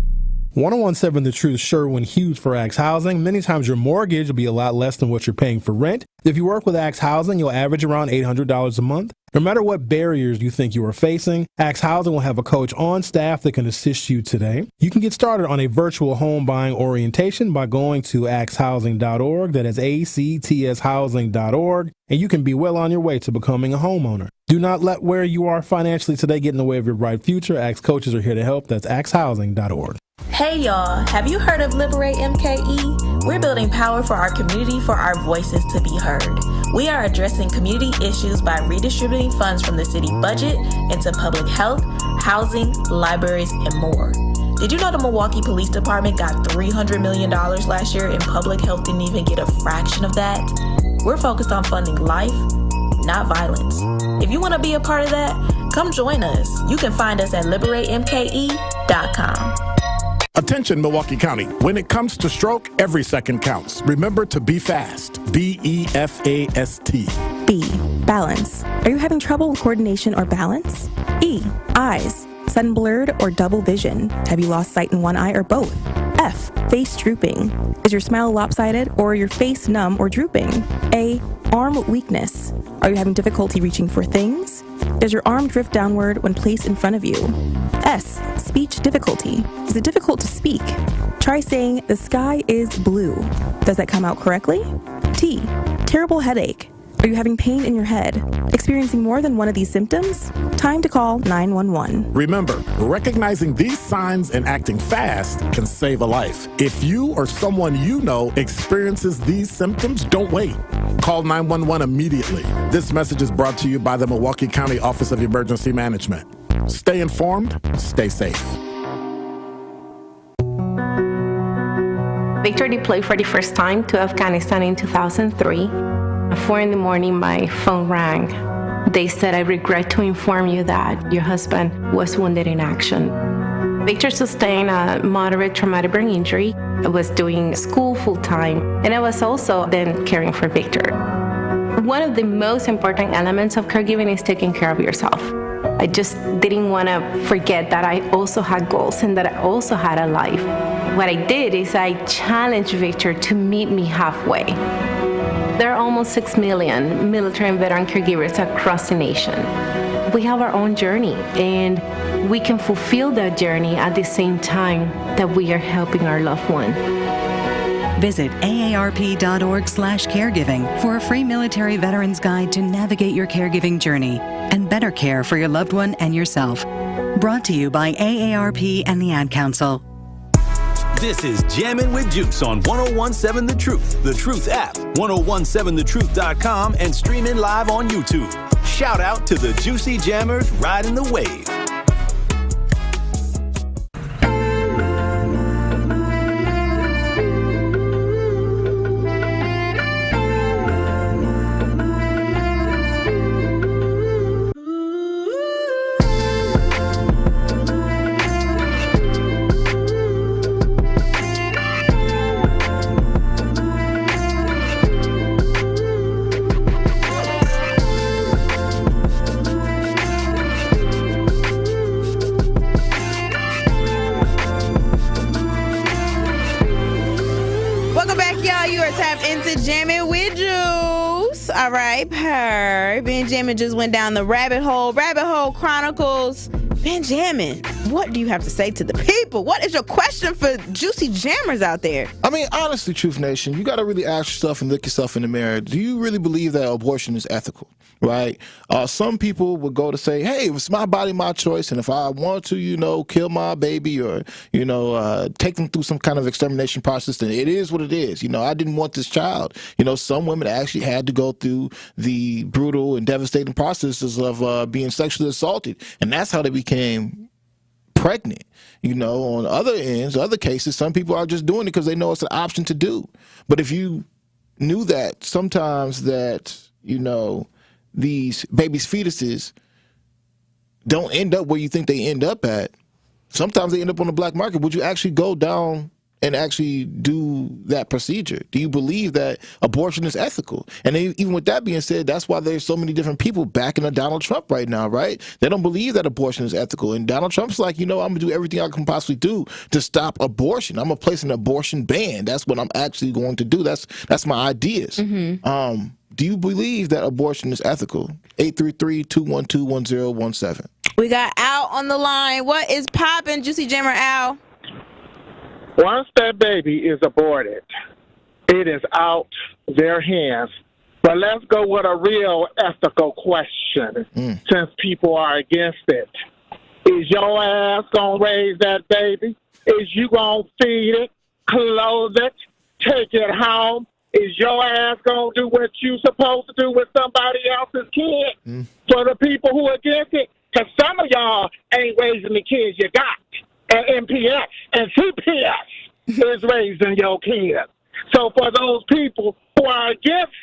1017 The Truth sure went huge for Axe Housing. Many times your mortgage will be a lot less than what you're paying for rent. If you work with Axe Housing, you'll average around $800 a month. No matter what barriers you think you are facing, Axe Housing will have a coach on staff that can assist you today. You can get started on a virtual home buying orientation by going to axhousing.org. That is ACTShousing.org. And you can be well on your way to becoming a homeowner. Do not let where you are financially today get in the way of your bright future. Axe coaches are here to help. That's axhousing.org. Hey y'all, have you heard of Liberate MKE? We're building power for our community for our voices to be heard. We are addressing community issues by redistributing funds from the city budget into public health, housing, libraries, and more. Did you know the Milwaukee Police Department got $300 million last year and public health didn't even get a fraction of that? We're focused on funding life, not violence. If you want to be a part of that, come join us. You can find us at liberatemke.com. Attention, Milwaukee County. When it comes to stroke, every second counts. Remember to be fast. BEFAST. B, balance. Are you having trouble with coordination or balance? E, eyes. Sudden blurred or double vision. Have you lost sight in one eye or both? F, face drooping. Is your smile lopsided or your face numb or drooping? A, arm weakness. Are you having difficulty reaching for things? Does your arm drift downward when placed in front of you? S, speech difficulty. Is it difficult to speak? Try saying, the sky is blue. Does that come out correctly? T, terrible headache. Are you having pain in your head? Experiencing more than one of these symptoms? Time to call 911. Remember, recognizing these signs and acting fast can save a life. If you or someone you know experiences these symptoms, don't wait. Call 911 immediately. This message is brought to you by the Milwaukee County Office of Emergency Management. Stay informed, stay safe. Victor deployed for the first time to Afghanistan in 2003. At 4 a.m, my phone rang. They said, I regret to inform you that your husband was wounded in action. Victor sustained a moderate traumatic brain injury. I was doing school full-time, and I was also then caring for Victor. One of the most important elements of caregiving is taking care of yourself. I just didn't want to forget that I also had goals and that I also had a life. What I did is I challenged Victor to meet me halfway. There are almost 6 million military and veteran caregivers across the nation. We have our own journey, and we can fulfill that journey at the same time that we are helping our loved one. Visit aarp.org/caregiving for a free military veterans guide to navigate your caregiving journey and better care for your loved one and yourself. Brought to you by AARP and the Ad Council. This is Jammin' with Juice on 1017 The Truth app, 1017thetruth.com, and streaming live on YouTube. Shout out to the Juicy Jammers riding the wave. Into Jammin' with Juice. All right, Benjamin just went down the rabbit hole chronicles. Benjamin, what do you have to say to the people? What is your question for Juicy Jammers out there? I mean, honestly, Truth Nation, you got to really ask yourself and look yourself in the mirror. Do you really believe that abortion is ethical? Right? Some people would go to say, hey, it's my body, my choice, and if I want to, kill my baby or, take them through some kind of extermination process, then it is what it is. I didn't want this child. Some women actually had to go through the brutal and devastating processes of being sexually assaulted, and that's how they became pregnant. On other ends, other cases, some people are just doing it because they know it's an option to do. But if you knew that sometimes that, these babies' fetuses don't end up where you think they end up at. Sometimes they end up on the black market. Would you actually go down and actually do that procedure? Do you believe that abortion is ethical? And even with that being said, that's why there's so many different people backing Donald Trump right now, right? They don't believe that abortion is ethical. And Donald Trump's like, I'm going to do everything I can possibly do to stop abortion. I'm going to place an abortion ban. That's what I'm actually going to do. That's my ideas. Mm-hmm. Do you believe that abortion is ethical? 833-212-1017. We got Al on the line. What is poppin', Juicy Jammer Al? Once that baby is aborted, it is out their hands. But let's go with a real ethical question, since people are against it. Is your ass going to raise that baby? Is you going to feed it, clothe it, take it home? Is your ass going to do what you supposed to do with somebody else's kid? For the people who are against it, because some of y'all ain't raising the kids you got. And MPS and CPS is raising your kids. So for those people who are against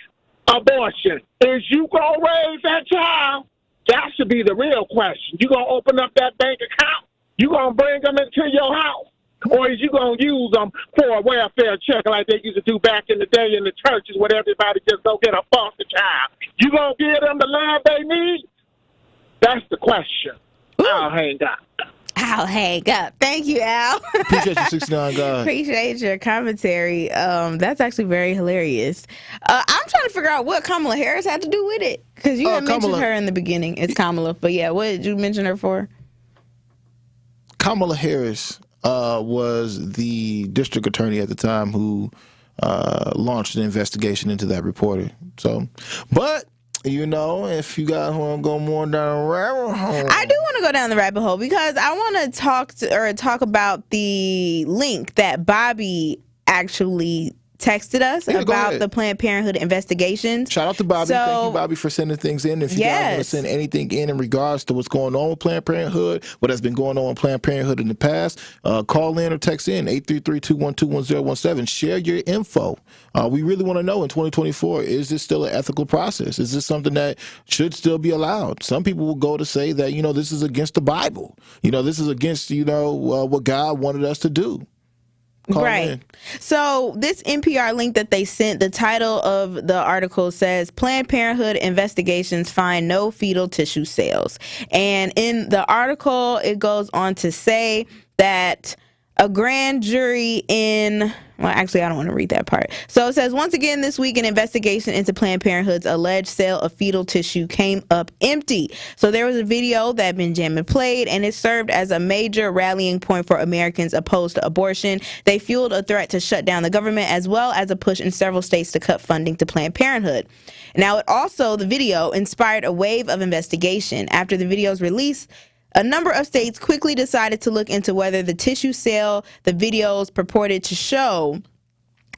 abortion, is you going to raise that child? That should be the real question. You going to open up that bank account? You going to bring them into your house? Or is you going to use them for a welfare check like they used to do back in the day in the churches where everybody just go get a foster child? You going to give them the love they need? That's the question. I'll hang up. I'll hang up. Thank you, Al. Appreciate you, 69 God. Appreciate your commentary. That's actually very hilarious. I'm trying to figure out what Kamala Harris had to do with it. Because you had mentioned her in the beginning. It's Kamala. But yeah, what did you mention her for? Kamala Harris was the district attorney at the time who launched an investigation into that reporter. So, but if you guys want to go more down the rabbit hole, I do want to go down the rabbit hole because I want to talk about the link that Bobby actually texted us about the Planned Parenthood investigations. Shout out to Bobby. Thank you, Bobby, for sending things in. If you guys want to send anything in regards to what's going on with Planned Parenthood, what has been going on with Planned Parenthood in the past, call in or text in 833-212-1017. Share your info. We really want to know in 2024, is this still an ethical process? Is this something that should still be allowed? Some people will go to say that, this is against the Bible. This is against, what God wanted us to do. Right. So this NPR link that they sent, the title of the article says Planned Parenthood investigations find no fetal tissue sales. And in the article, it goes on to say that a grand jury I don't want to read that part. So it says, once again this week, an investigation into Planned Parenthood's alleged sale of fetal tissue came up empty. So there was a video that Benjamin played, and it served as a major rallying point for Americans opposed to abortion. They fueled a threat to shut down the government, as well as a push in several states to cut funding to Planned Parenthood. Now, the video inspired a wave of investigation. After the video's release, a number of states quickly decided to look into whether the tissue sale the videos purported to show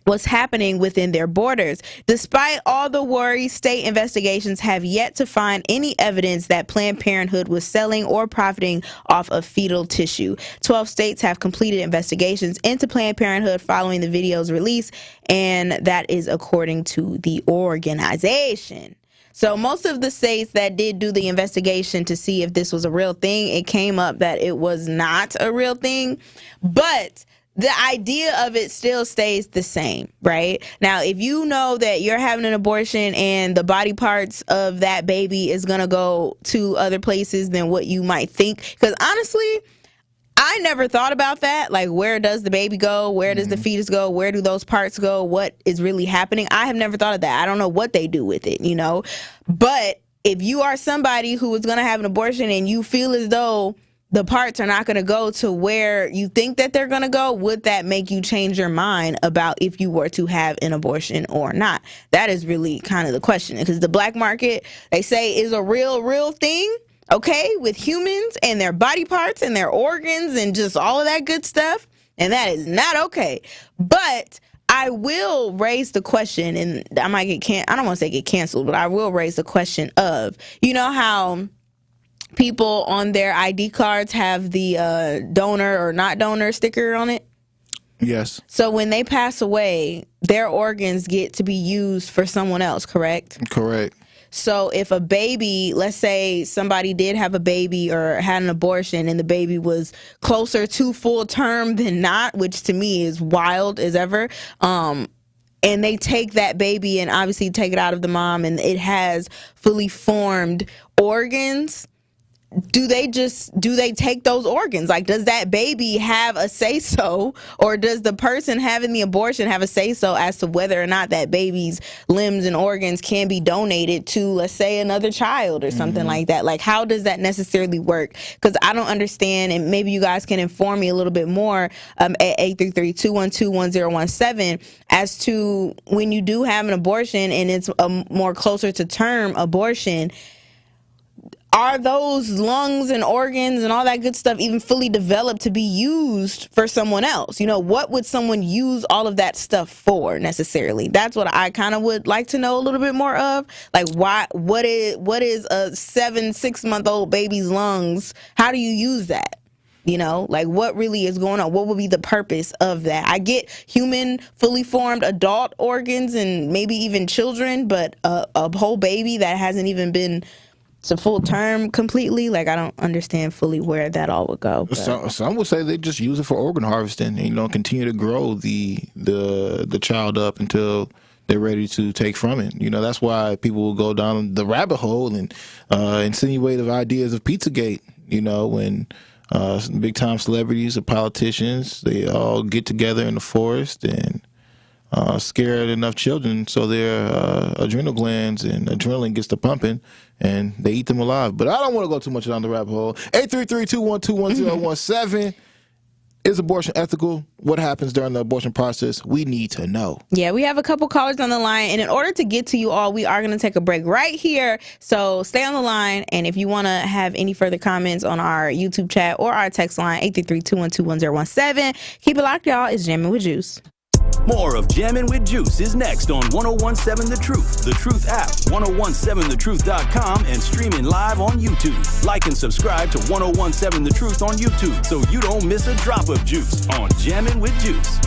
was happening within their borders. Despite all the worry, state investigations have yet to find any evidence that Planned Parenthood was selling or profiting off of fetal tissue. 12 states have completed investigations into Planned Parenthood following the video's release, and that is according to the organization. So most of the states that did do the investigation to see if this was a real thing, it came up that it was not a real thing, but the idea of it still stays the same, right? Now, if you know that you're having an abortion and the body parts of that baby is going to go to other places than what you might think, because honestly, I never thought about that. Like, where does the baby go? Where does the fetus go? Where do those parts go? What is really happening? I have never thought of that. I don't know what they do with it, you know? But if you are somebody who is going to have an abortion and you feel as though the parts are not going to go to where you think that they're going to go, would that make you change your mind about if you were to have an abortion or not? That is really kind of the question, because the black market, they say, is a real thing, okay, with humans and their body parts and their organs and just all of that good stuff, and that is not okay. But I will raise the question, and I might I don't want to say get canceled, but I will raise the question of, you know how people on their ID cards have the donor or not donor sticker on it? Yes. So when they pass away, their organs get to be used for someone else, correct? Correct. So if a baby, let's say somebody did have a baby or had an abortion and the baby was closer to full term than not, which to me is wild as ever, and they take that baby and obviously take it out of the mom and it has fully formed organs, do they take those organs? Like, does that baby have a say-so, or does the person having the abortion have a say-so as to whether or not that baby's limbs and organs can be donated to, let's say, another child or something like that? Like, how does that necessarily work? Because I don't understand, and maybe you guys can inform me a little bit more at 833-212-1017 as to when you do have an abortion and it's a more closer to term abortion, are those lungs and organs and all that good stuff even fully developed to be used for someone else? You know, what would someone use all of that stuff for necessarily? That's what I kind of would like to know a little bit more of. Like, what is a 6-month-old baby's lungs? How do you use that? You know, like, what really is going on? What would be the purpose of that? I get human, fully formed adult organs and maybe even children, but a whole baby that hasn't even been to full term completely, like, I don't understand fully where that all would go. Some would say they just use it for organ harvesting and, you know, continue to grow the child up until they're ready to take from it. You know, that's why people will go down the rabbit hole and insinuate of ideas of Pizzagate, you know, when big time celebrities or politicians, they all get together in the forest and scared enough children so their adrenal glands and adrenaline gets to pumping and they eat them alive. But I don't want to go too much down the rabbit hole. 833-212-1017. Is abortion ethical? What happens during the abortion process? We need to know. Yeah, we have a couple callers on the line, and in order to get to you all, we are going to take a break right here. So stay on the line, and if you want to have any further comments on our YouTube chat or our text line, 833-212-1017. Keep it locked, y'all. It's Jammin' with Juice. More of Jammin' with Juice is next on 1017 The Truth, The Truth app, 1017thetruth.com, and streaming live on YouTube. Like and subscribe to 1017 The Truth on YouTube so you don't miss a drop of juice on Jammin' with Juice.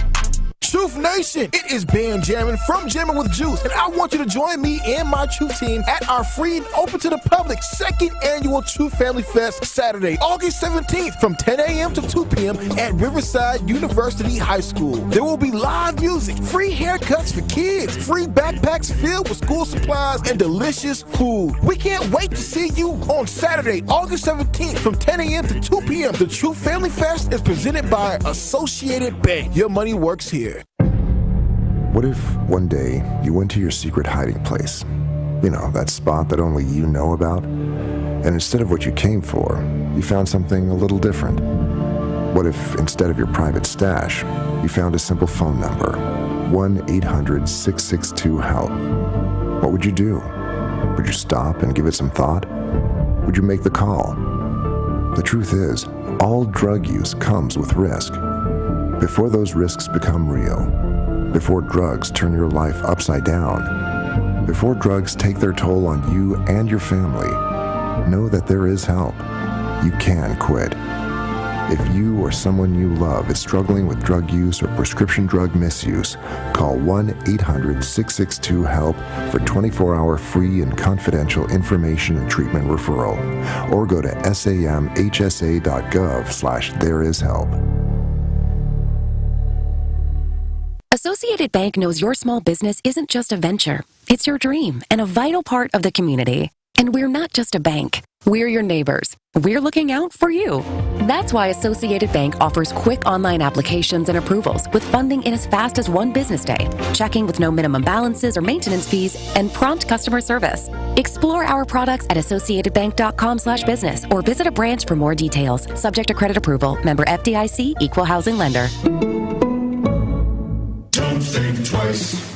Truth Nation, it is Ben Jammin from Jammin' with Juice, and I want you to join me and my Truth team at our free and open to the public second annual Truth Family Fest Saturday, August 17th from 10 a.m. to 2 p.m. at Riverside University High School. There will be live music, free haircuts for kids, free backpacks filled with school supplies, and delicious food. We can't wait to see you on Saturday, August 17th from 10 a.m. to 2 p.m. The Truth Family Fest is presented by Associated Bank. Your money works here. What if one day you went to your secret hiding place? You know, that spot that only you know about? And instead of what you came for, you found something a little different. What if instead of your private stash, you found a simple phone number, 1-800-662-HELP? What would you do? Would you stop and give it some thought? Would you make the call? The truth is, all drug use comes with risk. Before those risks become real, before drugs turn your life upside down, before drugs take their toll on you and your family, know that there is help. You can quit. If you or someone you love is struggling with drug use or prescription drug misuse, call 1-800-662-HELP for 24-hour free and confidential information and treatment referral, or go to samhsa.gov/thereishelp. Associated Bank knows your small business isn't just a venture. It's your dream and a vital part of the community. And we're not just a bank. We're your neighbors. We're looking out for you. That's why Associated Bank offers quick online applications and approvals with funding in as fast as 1 business day, checking with no minimum balances or maintenance fees, and prompt customer service. Explore our products at associatedbank.com/business or visit a branch for more details. Subject to credit approval. Member FDIC, Equal Housing Lender. Don't think twice.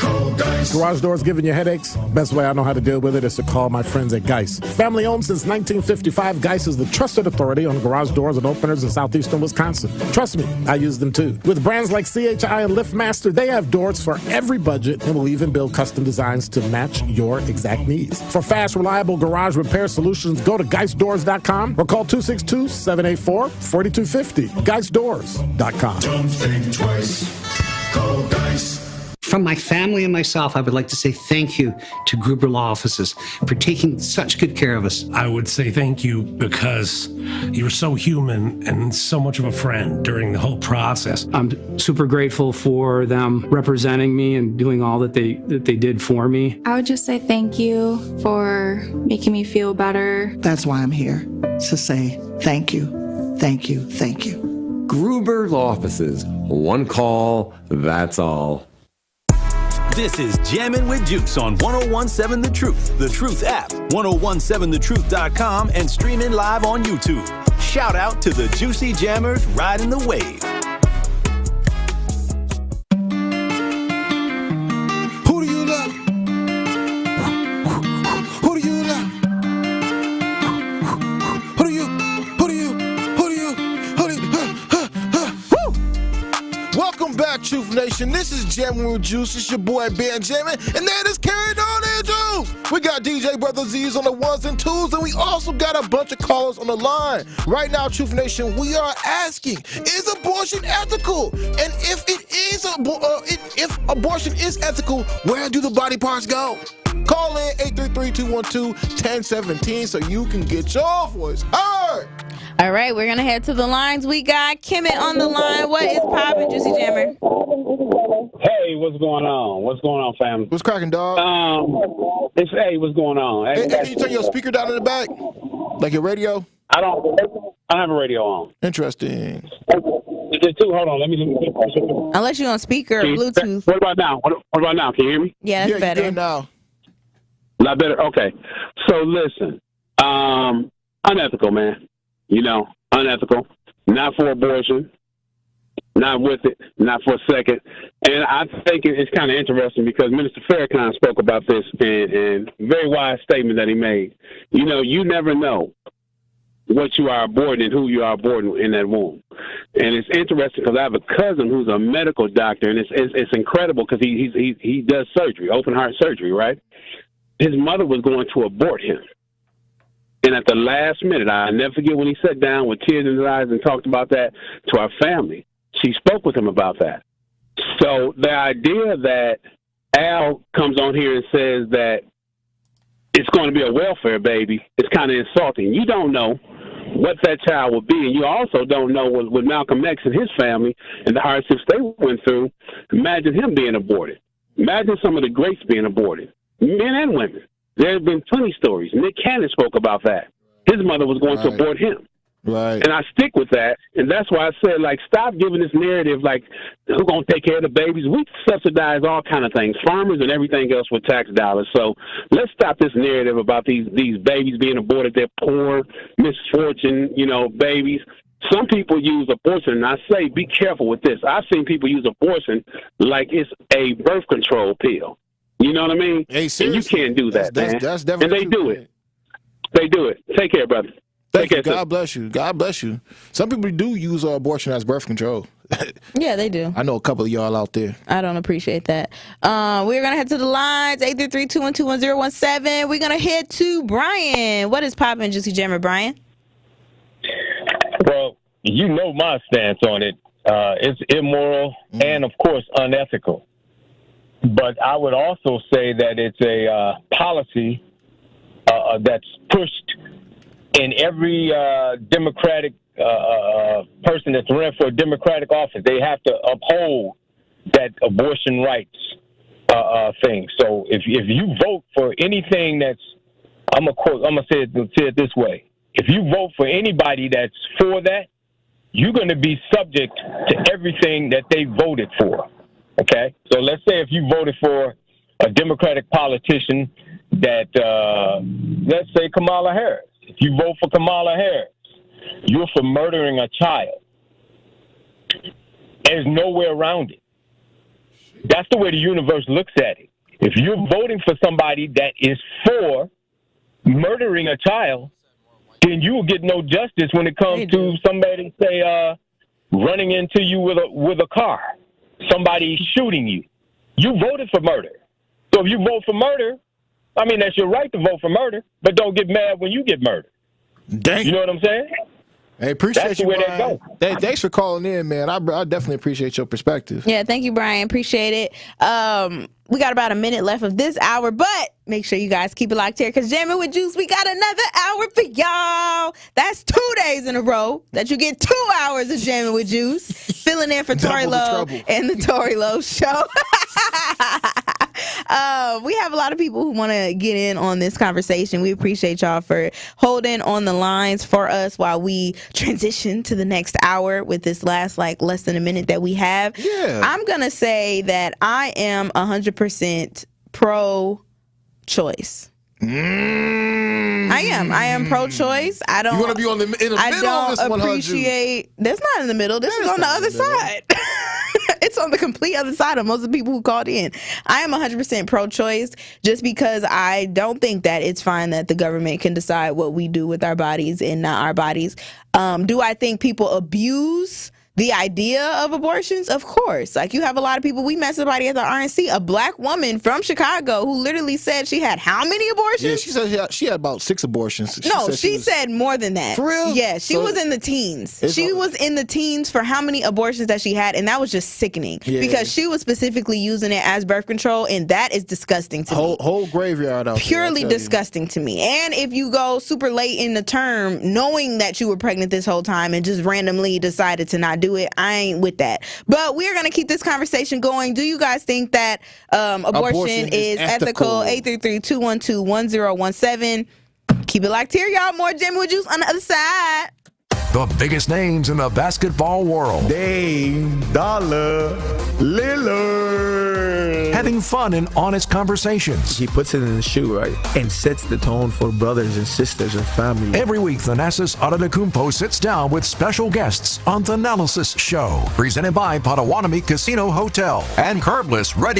Call Geis. Garage doors giving you headaches? Best way I know how to deal with it is to call my friends at Geis. Family owned since 1955, Geis is the trusted authority on garage doors and openers in southeastern Wisconsin. Trust me, I use them too. With brands like CHI and LiftMaster, they have doors for every budget and will even build custom designs to match your exact needs. For fast, reliable garage repair solutions, go to GeisDoors.com or call 262-784-4250. GeisDoors.com. Don't think twice. Call Geis. From my family and myself, I would like to say thank you to Gruber Law Offices for taking such good care of us. I would say thank you because you were so human and so much of a friend during the whole process. I'm super grateful for them representing me and doing all that they did for me. I would just say thank you for making me feel better. That's why I'm here, to say thank you, thank you, thank you. Gruber Law Offices. One call, that's all. This is Jammin' with Juice on 1017 The Truth, The Truth app, 1017thetruth.com, and streaming live on YouTube. Shout out to the Juicy Jammers riding the wave. Who do you love? Who do you love? Who do you? Woo! Welcome back, Truth Nation. This is Jammin' with Juice. It's your boy Ben Jammin, and that is carried on there, Juice. We got DJ Brother Z's on the ones and twos, and we also got a bunch of callers on the line. Right now, Truth Nation, we are asking, is abortion ethical? And if it is, if abortion is ethical, where do the body parts go? Call in 833-212-1017 so you can get your voice heard. All right, we're gonna head to the lines. We got Kimmit on the line. What is poppin', Juicy Jammer? Hey, what's going on? What's going on, family? What's cracking, dog? Hey, what's going on? Hey, can you turn your speaker down in the back, like your radio? I don't have a radio on. Interesting. Hold on, let me. Unless you're on speaker or Bluetooth. What about now? What about now? Can you hear me? Yeah, that's better. Good now. A lot better. Okay. So listen, unethical, man. You know, unethical. Not for abortion. Not with it. Not for a second. And I think it's kind of interesting because Minister Farrakhan spoke about this and very wise statement that he made. You know, you never know what you are aborting and who you are aborting in that womb. And it's interesting because I have a cousin who's a medical doctor, and it's incredible because he does surgery, open heart surgery, right? His mother was going to abort him. And at the last minute, I'll never forget when he sat down with tears in his eyes and talked about that to our family. She spoke with him about that. So the idea that Al comes on here and says that it's going to be a welfare baby is kind of insulting. You don't know what that child will be, and you also don't know with Malcolm X and his family and the hardships they went through. Imagine him being aborted. Imagine some of the greats being aborted, men and women. There have been plenty of stories. Nick Cannon spoke about that. His mother was going to abort him. Right. And I stick with that. And that's why I said, like, stop giving this narrative, like, who's going to take care of the babies? We subsidize all kind of things, farmers and everything else with tax dollars. So let's stop this narrative about these babies being aborted. They're poor, misfortune, babies. Some people use abortion, and I say be careful with this. I've seen people use abortion like it's a birth control pill. You know what I mean? Hey, and you can't do that, man. That's definitely and they do it. They do it. Take care, brother. Thank you. God bless you. God bless you. Some people do use abortion as birth control. Yeah, they do. I know a couple of y'all out there. I don't appreciate that. We're going to head to the lines, 833-212-1017. We're going to head to Brian. What is poppin', Juicy Jammer, Brian? Well, you know my stance on it. It's immoral and, of course, unethical. But I would also say that it's a policy that's pushed in every Democratic person that's running for a Democratic office. They have to uphold that abortion rights thing. So if you vote for anything that's, I'm gonna say it this way: if you vote for anybody that's for that, you're going to be subject to everything that they voted for. Okay, so let's say if you voted for a Democratic politician that, let's say Kamala Harris. If you vote for Kamala Harris, you're for murdering a child. There's no way around it. That's the way the universe looks at it. If you're voting for somebody that is for murdering a child, then you will get no justice when it comes to somebody, say, running into you with a car, somebody shooting you. You voted for murder. So if you vote for murder, I mean, that's your right to vote for murder, but don't get mad when you get murdered. Dang. You know what I'm saying? Hey, appreciate That's you, the way Brian. that goes. Hey, thanks for calling in, man. I definitely appreciate your perspective. Yeah, thank you, Brian. Appreciate it. We got about a minute left of this hour, but make sure you guys keep it locked here because Jammin' with Juice, we got another hour for y'all. That's 2 days in a row that you get 2 hours of Jammin' with Juice. Filling in for Tori Lowe and the Tori Lowe Show. We have a lot of people who want to get in on this conversation. We appreciate y'all for holding on the lines for us while we transition to the next hour with this last less than a minute that we have. Yeah. I'm going to say that I am 100% pro-choice. I am pro-choice. I don't. You want to be in the middle I of don't this one, appreciate. That's not in the middle. This is on the other side. It's on the complete other side of most of the people who called in. I am 100% pro-choice just because I don't think that it's fine that the government can decide what we do with our bodies and not our bodies. Do I think people abuse the idea of abortions? Of course. Like, you have a lot of people. We met somebody at the RNC, a black woman from Chicago, who literally said she had how many abortions? Yeah, she said she had about 6 abortions. She said more than that. For real? Yeah, she was in the teens. She was in the teens for how many abortions that she had, and that was just sickening because she was specifically using it as birth control, and that is disgusting to me. Whole graveyard out there. Purely disgusting to me. And if you go super late in the term, knowing that you were pregnant this whole time and just randomly decided to not do it, I ain't with that. But we're going to keep this conversation going. Do you guys think that abortion is ethical? 833-212-1017. Keep it locked here, y'all. More Jammin' with Juice on the other side. The biggest names in the basketball world. Dame Dollar Lillard. Having fun and honest conversations. He puts it in the shoe, right? And sets the tone for brothers and sisters and family. Every week, Thanasis Adetokounmpo sits down with special guests on The Analysis Show. Presented by Potawatomi Casino Hotel. And Curbless, ready